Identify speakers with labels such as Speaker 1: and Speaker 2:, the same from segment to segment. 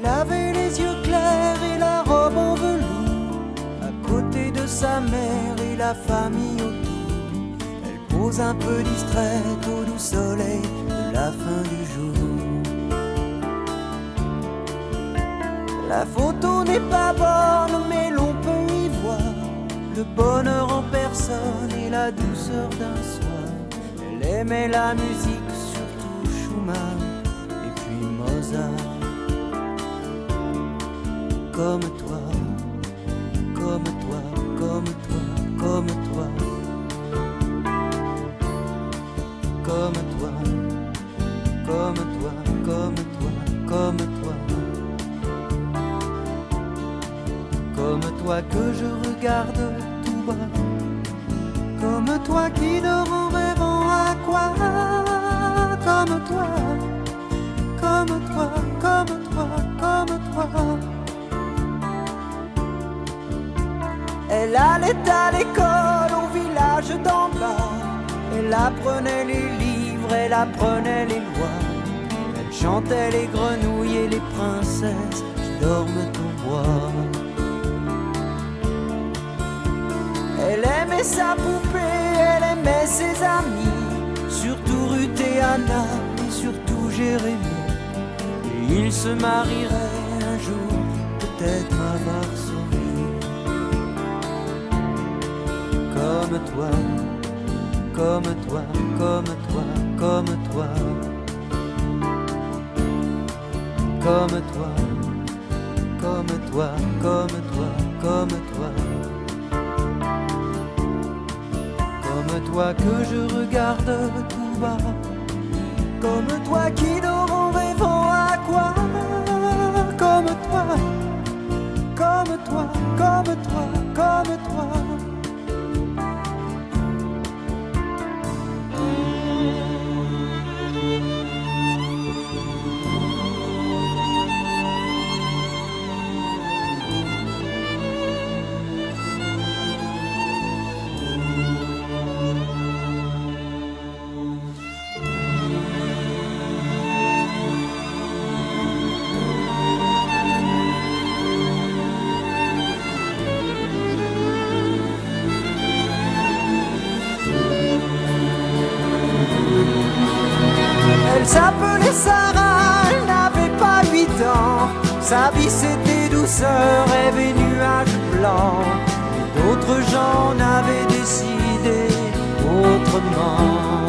Speaker 1: Il avait les yeux clairs et la robe en velours. À côté de sa mère et la famille autour, elle pose un peu distraite au doux soleil de la fin du jour. La photo n'est pas bonne, mais l'on peut y voir le bonheur en personne et la douceur d'un soir. Elle aimait la musique, surtout Schumann et puis Mozart. Comme toi, comme toi, comme toi, comme toi, comme toi, comme toi, comme toi, comme toi, comme toi que je regarde tout bas, comme toi qui dort en rêvant à quoi, comme toi, comme toi, comme toi, comme toi. Elle allait à l'école au village d'en bas. Elle apprenait les livres, elle apprenait les lois. Elle chantait les grenouilles et les princesses qui dorment au bois. Elle aimait sa poupée, elle aimait ses amis, surtout Ruth et Anna et surtout Jérémie. Et ils se marieraient un jour, peut-être à Varsovie. Comme toi, comme toi, comme toi, comme toi, comme toi, comme toi, comme toi, comme toi, comme toi que je regarde tout bas, comme toi qui dort en rêvant à quoi, comme toi, comme toi, comme toi, comme toi. Elle s'appelait Sarah, elle n'avait pas 8 ans. Sa vie c'était douceur, rêve et nuages blancs. Et d'autres gens avaient décidé autrement.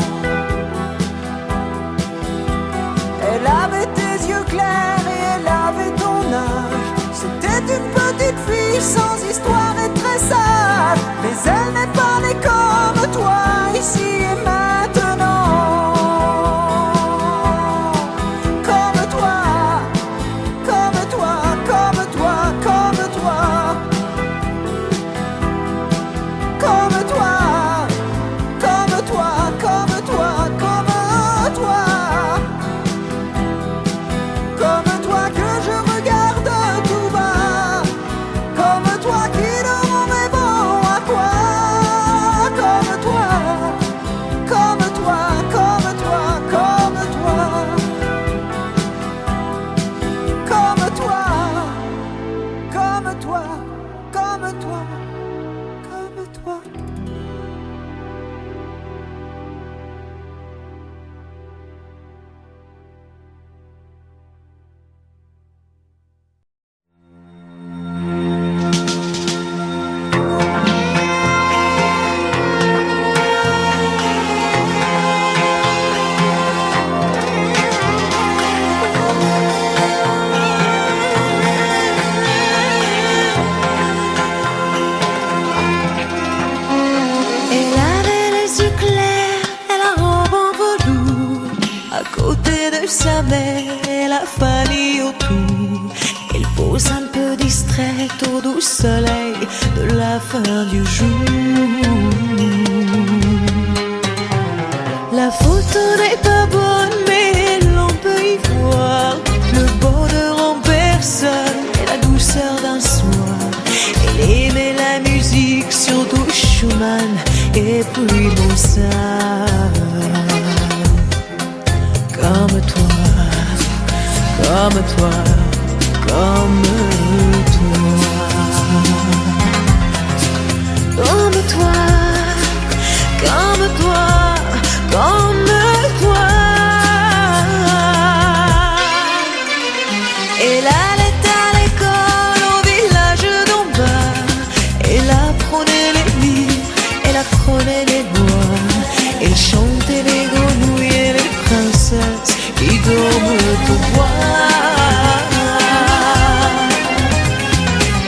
Speaker 1: Elle avait tes yeux clairs et elle avait ton âge. C'était une petite fille sans histoire et très sage. Mais elle n'est pas née comme toi, ici et maintenant.
Speaker 2: Sa mère et la famille autour. Elle pose un peu distraite au doux soleil de la fin du jour. La photo n'est pas bonne, mais l'on peut y voir le bonheur en personne et la douceur d'un soir. Elle aimait la musique, surtout Schumann et puis Mozart. Comme toi, comme toi, comme toi, comme toi, comme toi, comme toi. Elle allait à l'école au village d'en bas. Elle apprenait les livres, elle apprenait les lois. Elle chantait les grenouilles et les princesses qui dorment au bois.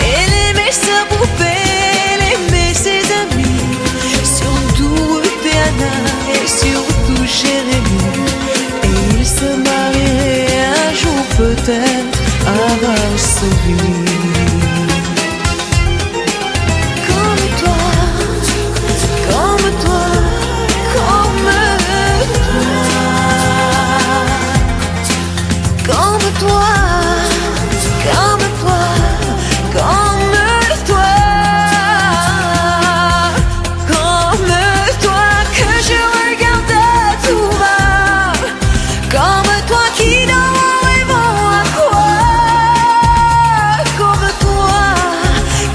Speaker 2: Elle aimait sa poupée, elle aimait ses amis, surtout Piana et surtout Jérémie. Et ils se marieraient un jour peut-être à Varsovie. Comme toi, comme toi, comme toi, comme toi, comme toi, comme toi, comme toi que je regardais tout bas, comme toi qui dort en rêvant à quoi, comme toi,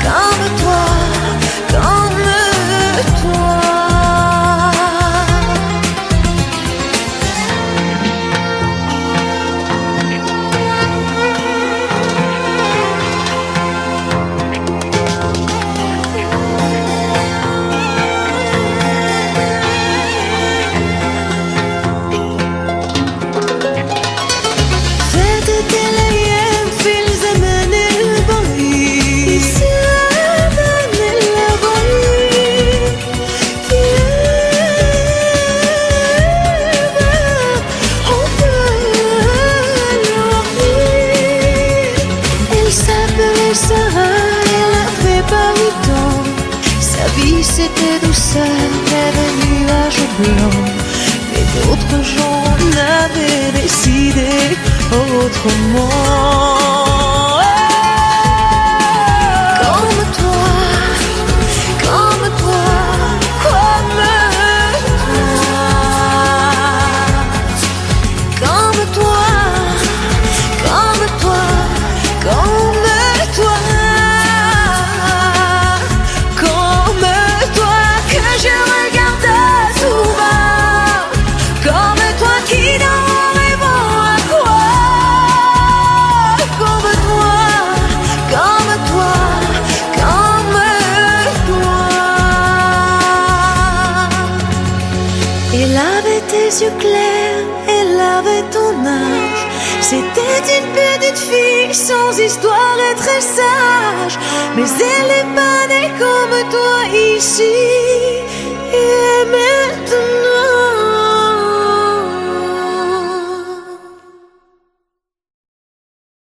Speaker 2: comme toi, comme toi. C'était douceur, mais des nuages blancs. Et d'autres gens n'avaient décidé autrement. Comme toi, comme toi, comme toi, comme toi, comme toi, comme toi. Je regardais tout bas, comme toi qui dort en rêvant à quoi, comme toi, comme toi, comme toi. Elle avait tes yeux clairs, elle avait ton âge. C'était une petite fille sans histoire et très sage. Mais elle n'est pas née comme toi ici.